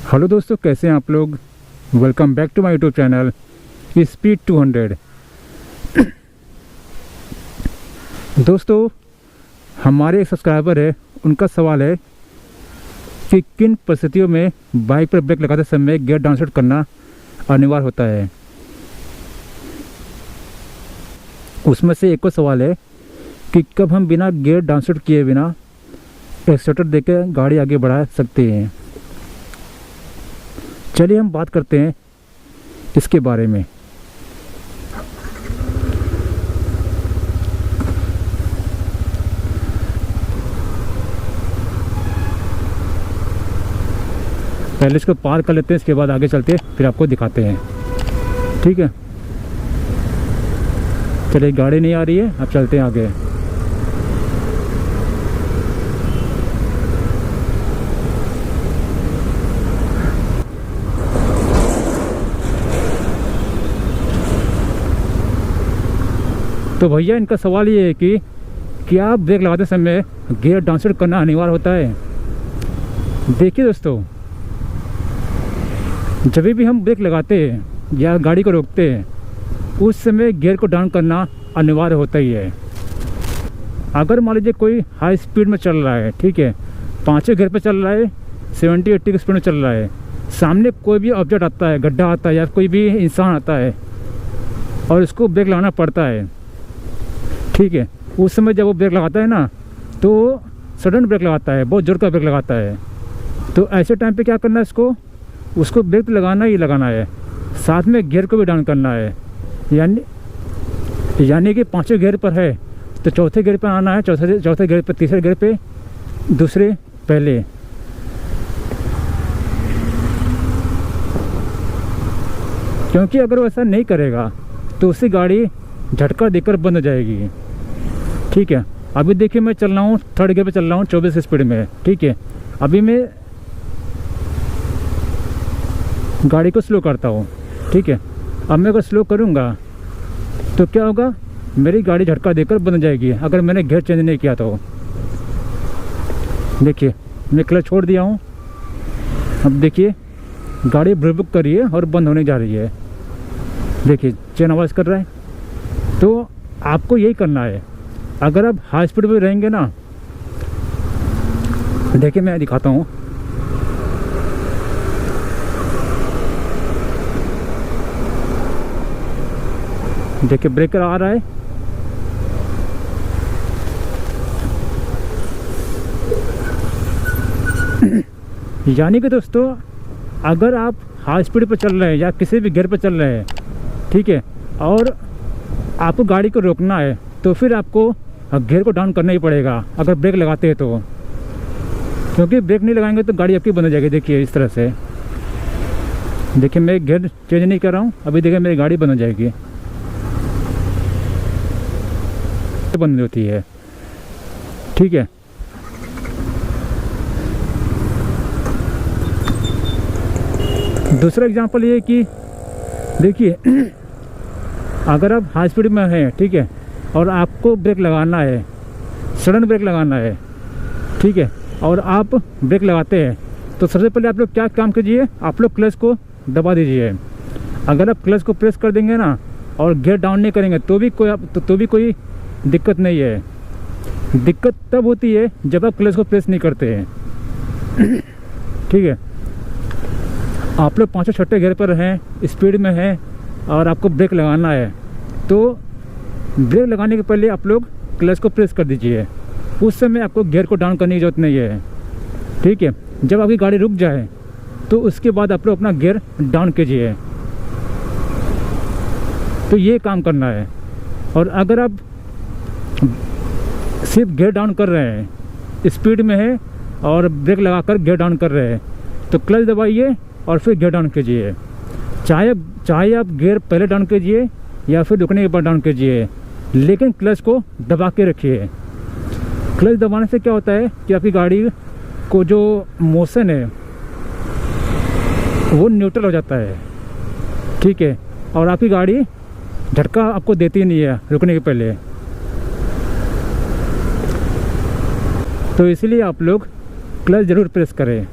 Hello दोस्तों, कैसे हैं आप लोग। Welcome back to my YouTube channel speed 200। दोस्तों, हमारे एक सब्सक्राइबर है, उनका सवाल है कि किन परिस्थितियों में बाइक पर ब्रेक लगाते समय गियर डाउनशिफ्ट करना अनिवार्य होता है। उसमें से एक और सवाल है कि कब हम बिना गियर डाउनशिफ्ट किए बिना एक्सीलेटर देकर गाड़ी आगे बढ़ा सकते हैं। चलिए हम बात करते हैं इसके बारे में। पहले इसको पार कर लेते हैं, इसके बाद आगे चलते हैं, फिर आपको दिखाते हैं। ठीक है, चलिए गाड़ी नहीं आ रही है, अब चलते हैं आगे। तो भैया, इनका सवाल ये है कि क्या ब्रेक लगाते समय गियर डाउनशिफ्ट करना अनिवार्य होता है। देखिए दोस्तों, जब भी हम ब्रेक लगाते हैं या गाड़ी को रोकते हैं, उस समय गियर को डाउन करना अनिवार्य होता ही है। अगर मान लीजिए कोई हाई स्पीड में चल रहा है, ठीक है, 5वें गियर पे चल रहा है, 70-80 की स्पीड में चल रहा है, सामने कोई भी ऑब्जेक्ट आता है, गड्ढा आता है या कोई भी इंसान आता है और उसको ब्रेक लगाना पड़ता है, ठीक है, उस समय जब वो ब्रेक लगाता है ना, तो सडन ब्रेक लगाता है, बहुत जोर का ब्रेक लगाता है। तो ऐसे टाइम पे क्या करना है, उसको ब्रेक लगाना ही लगाना है, साथ में गियर को भी डाउन करना है। यानी कि 5वें गियर पर है तो 4थे गियर पर आना है, चौथे गियर पर, तीसरे गियर पे, दूसरे पहले। क्योंकि अगर वो ऐसा नहीं करेगा तो उसकी गाड़ी झटका देकर बंद हो जाएगी। ठीक है, अभी देखिए मैं चल रहा हूँ, 3rd गियर पे चल रहा हूँ 24 स्पीड में। ठीक है, अभी मैं गाड़ी को स्लो करता हूँ। ठीक है, अब मैं अगर स्लो करूँगा तो क्या होगा, मेरी गाड़ी झटका देकर बंद हो जाएगी अगर मैंने गियर चेंज नहीं किया तो। देखिए, मैं क्लच छोड़ दिया हूँ, अब देखिए गाड़ी ब्रेक कर रही है और बंद होने जा रही है। देखिए चेन आवाज़ कर रहा है। तो आपको यही करना है। अगर आप हाई स्पीड में रहेंगे ना, देखिए मैं दिखाता हूँ। देखिए ब्रेकर आ रहा है, यानी कि दोस्तों, अगर आप हाई स्पीड पर चल रहे हैं या किसी भी गियर पर चल रहे हैं, ठीक है, और आपको गाड़ी को रोकना है, तो फिर आपको गियर को डाउन करना ही पड़ेगा अगर ब्रेक लगाते हैं तो। क्योंकि ब्रेक नहीं लगाएंगे तो गाड़ी आपकी बंद हो जाएगी। देखिए इस तरह से, देखिए मैं गियर चेंज नहीं कर रहा हूँ, अभी देखिए मेरी गाड़ी बंद हो जाएगी, बंद होती है। ठीक है, दूसरा एग्जांपल ये है कि देखिए अगर आप हाई स्पीड में हैं, ठीक है, और आपको ब्रेक लगाना है, सडन ब्रेक लगाना है, ठीक है, और आप ब्रेक लगाते हैं, तो सबसे पहले आप लोग क्या काम कीजिए, आप लोग क्लच को दबा दीजिए। अगर आप क्लच को प्रेस कर देंगे ना और गियर डाउन नहीं करेंगे तो भी कोई दिक्कत नहीं है। दिक्कत तब होती है जब आप क्लच को प्रेस नहीं करते हैं। ठीक है, आप लोग 5वें-6वें गियर पर हैं, स्पीड में हैं और आपको ब्रेक लगाना है, तो ब्रेक लगाने के पहले आप लोग क्लच को प्रेस कर दीजिए। उस समय आपको गियर को डाउन करने की ज़रूरत नहीं है। ठीक है, जब आपकी गाड़ी रुक जाए तो उसके बाद आप लोग अपना गियर डाउन कीजिए। तो ये काम करना है। और अगर आप सिर्फ गियर डाउन कर रहे हैं, स्पीड में है और ब्रेक लगाकर गियर डाउन कर रहे हैं, तो क्लच दबाइए और फिर गियर डाउन कीजिए। चाहे आप गियर पहले डाउन कीजिए या फिर रुकने के बाद डाउन कीजिए, लेकिन क्लच को दबा के रखिए। क्लच दबाने से क्या होता है कि आपकी गाड़ी को जो मोशन है वो न्यूट्रल हो जाता है। ठीक है, और आपकी गाड़ी झटका आपको देती नहीं है रुकने के पहले। तो इसलिए आप लोग क्लच ज़रूर प्रेस करें।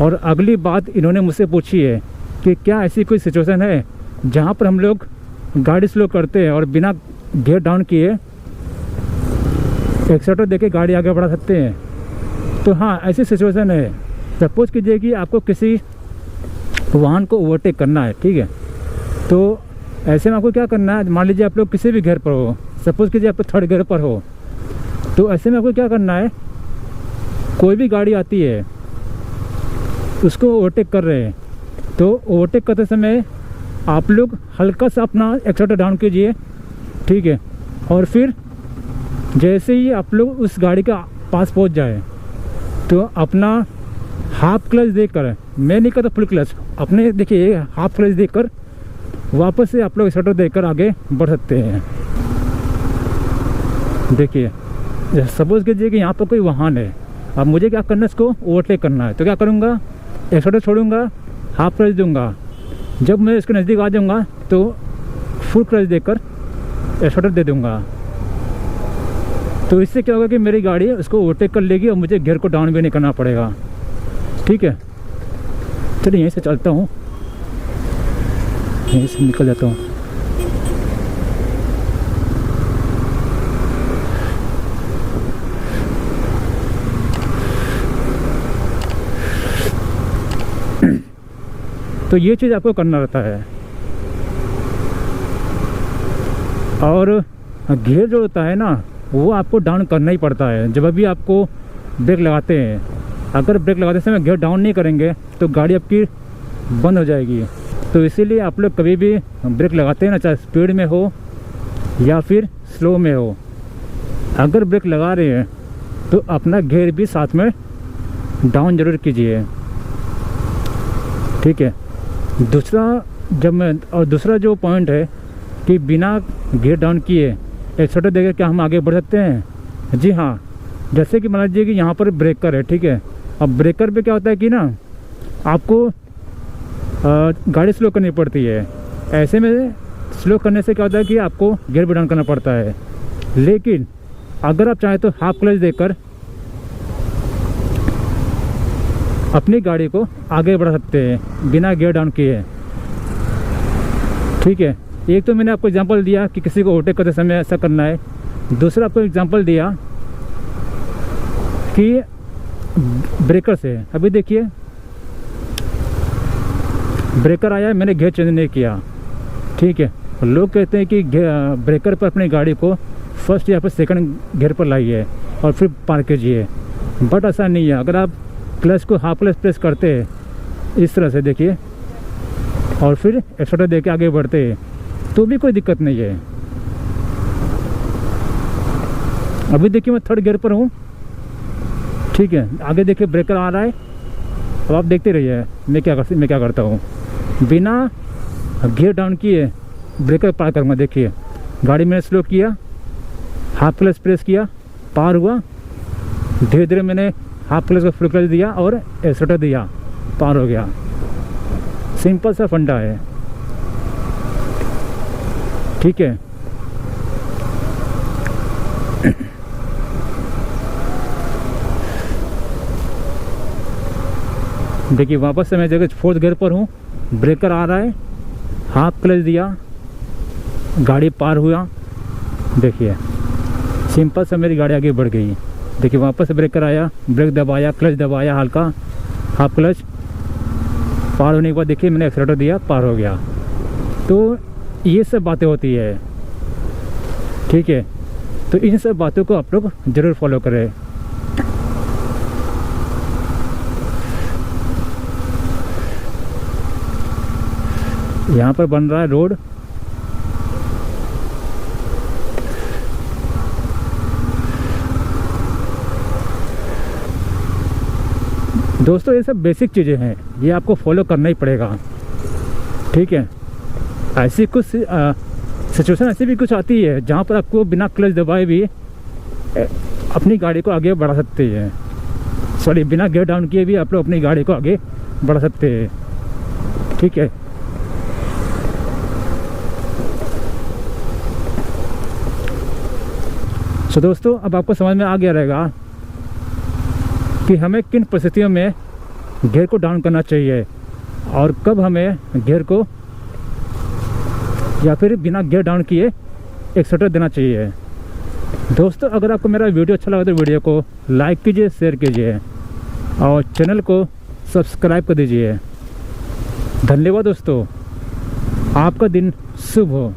और अगली बात इन्होंने मुझसे पूछी है कि क्या ऐसी कोई सिचुएशन है जहाँ पर हम लोग गाड़ी स्लो करते हैं और बिना गियर डाउन किए एक्सीलेटर देके गाड़ी आगे बढ़ा सकते हैं। तो हाँ, ऐसी सिचुएशन है। सपोज कीजिए कि आपको किसी वाहन को ओवरटेक करना है, ठीक है। तो ऐसे में आपको क्या करना है, मान लीजिए आप लोग किसी भी घर पर हो, सपोज कीजिए आप थर्ड घर पर हो, तो ऐसे में आपको क्या करना है, कोई भी गाड़ी आती है उसको ओवरटेक कर रहे हैं, तो ओवरटेक करते समय आप लोग हल्का सा अपना एक्सीलेटर डाउन कीजिए, ठीक है। और फिर जैसे ही आप लोग उस गाड़ी के पास पहुंच जाए तो अपना हाफ क्लच देकर, मैं नहीं कहता फुल क्लच, अपने देखिए हाफ क्लच देकर वापस से आप लोग एक्सीलेटर देकर आगे बढ़ सकते हैं। देखिए सपोज कीजिए कि यहाँ पर कोई वाहन है, अब मुझे क्या करना है, इसको ओवरटेक करना है, तो क्या करूँगा, एक्सीलेटर छोड़ूंगा, हाफ क्लच दूंगा, जब मैं इसके नज़दीक आ जाऊँगा तो फुल क्लच देकर एक्सीलेटर दे दूँगा। तो इससे क्या होगा कि मेरी गाड़ी उसको ओवरटेक कर लेगी और मुझे गियर को डाउन भी नहीं करना पड़ेगा, ठीक है। चलिए यहीं से चलता हूँ, यहीं से निकल जाता हूँ। तो ये चीज़ आपको करना रहता है। और गियर जो होता है ना, वो आपको डाउन करना ही पड़ता है। जब भी आपको ब्रेक लगाते हैं, अगर ब्रेक लगाते समय गियर डाउन नहीं करेंगे तो गाड़ी आपकी बंद हो जाएगी। तो इसीलिए आप लोग कभी भी ब्रेक लगाते हैं ना, चाहे स्पीड में हो या फिर स्लो में हो, अगर ब्रेक लगा रहे हैं तो अपना गियर भी साथ में डाउन जरूर कीजिए, ठीक है। दूसरा जो पॉइंट है कि बिना गियर डाउन किए एक्सीलेटर देकर क्या हम आगे बढ़ सकते हैं? जी हाँ, जैसे कि मान लीजिए कि यहाँ पर ब्रेकर है, ठीक है। अब ब्रेकर पे क्या होता है कि ना आपको गाड़ी स्लो करनी पड़ती है। ऐसे में स्लो करने से क्या होता है कि आपको गियर भी डाउन करना पड़ता है। लेकिन अगर आप चाहें तो हाफ क्लच देकर अपनी गाड़ी को आगे बढ़ा सकते हैं बिना गियर डाउन किए, ठीक है। एक तो मैंने आपको एग्जांपल दिया कि किसी को ओवरटेक करते समय ऐसा करना है। दूसरा आपको एग्जांपल दिया कि ब्रेकर से, अभी देखिए ब्रेकर आया, मैंने गियर चेंज नहीं किया, ठीक है। लोग कहते हैं कि ब्रेकर पर अपनी गाड़ी को फर्स्ट या फिर सेकंड गियर पर लाइए और फिर पार कीजिए, बट ऐसा नहीं है। अगर आप क्लच को हाफ क्लच प्रेस करते हैं इस तरह से, देखिए, और फिर एक्सीलेटर देके आगे बढ़ते हैं तो भी कोई दिक्कत नहीं है। अभी देखिए मैं थर्ड गियर पर हूँ, ठीक है। आगे देखिए ब्रेकर आ रहा है, अब आप देखते रहिए मैं क्या करता हूँ। बिना गियर डाउन किए ब्रेकर पार करूँगा। देखिए गाड़ी मैंने स्लो किया, हाफ क्लच प्रेस किया, पार हुआ, धीरे धीरे मैंने हाफ क्लच को फुल क्लच दिया और एक्सीलेटर दिया, पार हो गया। सिंपल सा फंडा है, ठीक है। देखिए वापस से मैं जगह फोर्थ गियर पर हूँ, ब्रेकर आ रहा है, हाफ क्लच दिया, गाड़ी पार हुआ। देखिए सिंपल से मेरी गाड़ी आगे बढ़ गई। देखिए वापस से ब्रेकर आया, ब्रेक दबाया, क्लच दबाया हल्का, हाफ क्लच, पार होने के बाद देखिए मैंने एक्सीलेटर दिया, पार हो गया। तो ये सब बातें होती है, ठीक है। तो इन सब बातों को आप लोग ज़रूर फॉलो करें। यहाँ पर बन रहा है रोड, दोस्तों ये सब बेसिक चीज़ें हैं, ये आपको फॉलो करना ही पड़ेगा, ठीक है। ऐसी कुछ सिचुएशन ऐसी भी कुछ आती है जहाँ पर आपको बिना क्लच दबाए भी अपनी गाड़ी को आगे बढ़ा सकते हैं। सॉरी, बिना गियर डाउन किए भी आप लोग अपनी गाड़ी को आगे बढ़ा सकते हैं, ठीक है। तो दोस्तों अब आपको समझ में आ गया रहेगा कि हमें किन परिस्थितियों में गियर को डाउन करना चाहिए और कब हमें गियर को या फिर बिना गियर डाउन किए एक्सीलरेटर देना चाहिए। दोस्तों अगर आपको मेरा वीडियो अच्छा लगा तो वीडियो को लाइक कीजिए, शेयर कीजिए और चैनल को सब्सक्राइब कर दीजिए। धन्यवाद दोस्तों, आपका दिन शुभ हो।